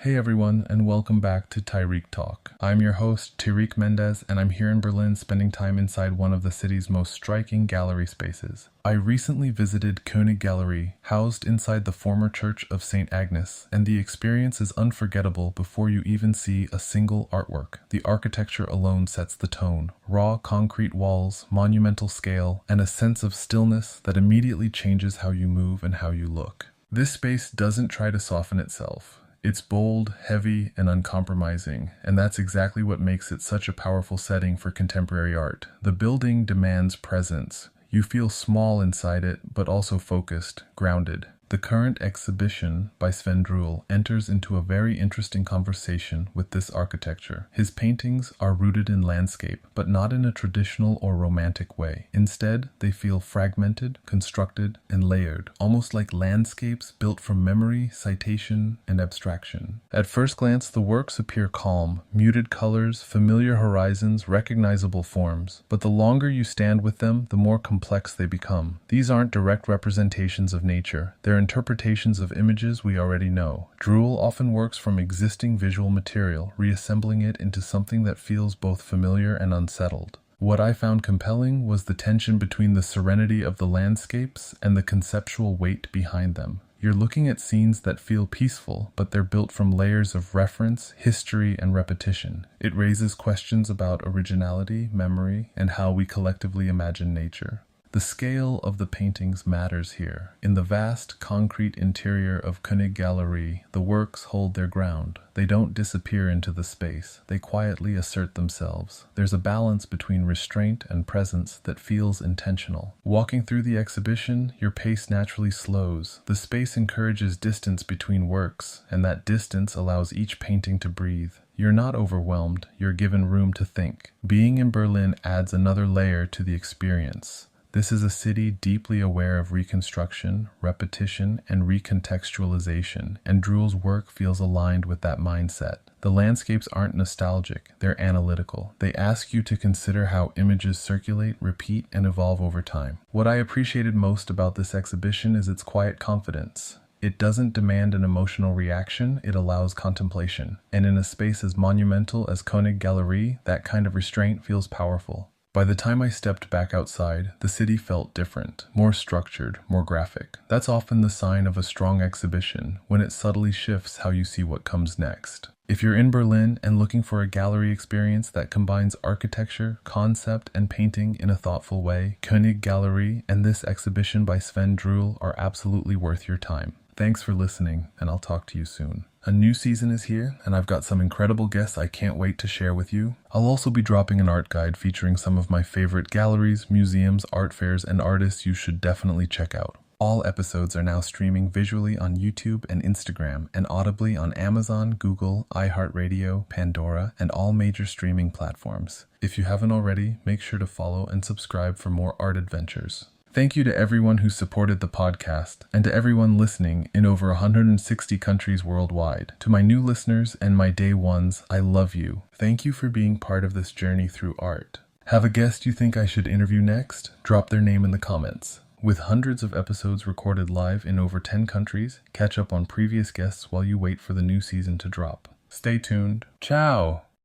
Hey everyone, and welcome back to Tyreek Talk. I'm your host, Tyreek Mendez, and I'm here in Berlin spending time inside one of the city's most striking gallery spaces. I recently visited Konig Galerie, housed inside the former church of St. Agnes, and the experience is unforgettable before you even see a single artwork. The architecture alone sets the tone. Raw concrete walls, monumental scale, and a sense of stillness that immediately changes how you move and how you look. This space doesn't try to soften itself. It's bold, heavy, and uncompromising, and that's exactly what makes it such a powerful setting for contemporary art. The building demands presence. You feel small inside it, but also focused, grounded. The current exhibition by Sven Druhl enters into a very interesting conversation with this architecture. His paintings are rooted in landscape, but not in a traditional or romantic way. Instead, they feel fragmented, constructed, and layered, almost like landscapes built from memory, citation, and abstraction. At first glance, the works appear calm, muted colors, familiar horizons, recognizable forms. But the longer you stand with them, the more complex they become. These aren't direct representations of nature. They're interpretations of images we already know. Druhl often works from existing visual material, reassembling it into something that feels both familiar and unsettled. What I found compelling was the tension between the serenity of the landscapes and the conceptual weight behind them. You're looking at scenes that feel peaceful, but they're built from layers of reference, history, and repetition. It raises questions about originality, memory, and how we collectively imagine nature. The scale of the paintings matters here. In the vast concrete interior of Konig Galerie, the works hold their ground. They don't disappear into the space. They quietly assert themselves. There's a balance between restraint and presence that feels intentional. Walking through the exhibition, your pace naturally slows. The space encourages distance between works, and that distance allows each painting to breathe. You're not overwhelmed. You're given room to think. Being in Berlin adds another layer to the experience. This is a city deeply aware of reconstruction, repetition, and recontextualization, and Druhl's work feels aligned with that mindset. The landscapes aren't nostalgic, they're analytical. They ask you to consider how images circulate, repeat, and evolve over time. What I appreciated most about this exhibition is its quiet confidence. It doesn't demand an emotional reaction, it allows contemplation. And in a space as monumental as Konig Galerie, that kind of restraint feels powerful. By the time I stepped back outside, the city felt different, more structured, more graphic. That's often the sign of a strong exhibition, when it subtly shifts how you see what comes next. If you're in Berlin and looking for a gallery experience that combines architecture, concept, and painting in a thoughtful way, Konig Galerie and this exhibition by Sven Druhl are absolutely worth your time. Thanks for listening, and I'll talk to you soon. A new season is here, and I've got some incredible guests I can't wait to share with you. I'll also be dropping an art guide featuring some of my favorite galleries, museums, art fairs, and artists you should definitely check out. All episodes are now streaming visually on YouTube and Instagram, and audibly on Amazon, Google, iHeartRadio, Pandora, and all major streaming platforms. If you haven't already, make sure to follow and subscribe for more art adventures. Thank you to everyone who supported the podcast, and to everyone listening in over 160 countries worldwide. To my new listeners and my day ones, I love you. Thank you for being part of this journey through art. Have a guest you think I should interview next? Drop their name in the comments. With hundreds of episodes recorded live in over 10 countries, catch up on previous guests while you wait for the new season to drop. Stay tuned. Ciao!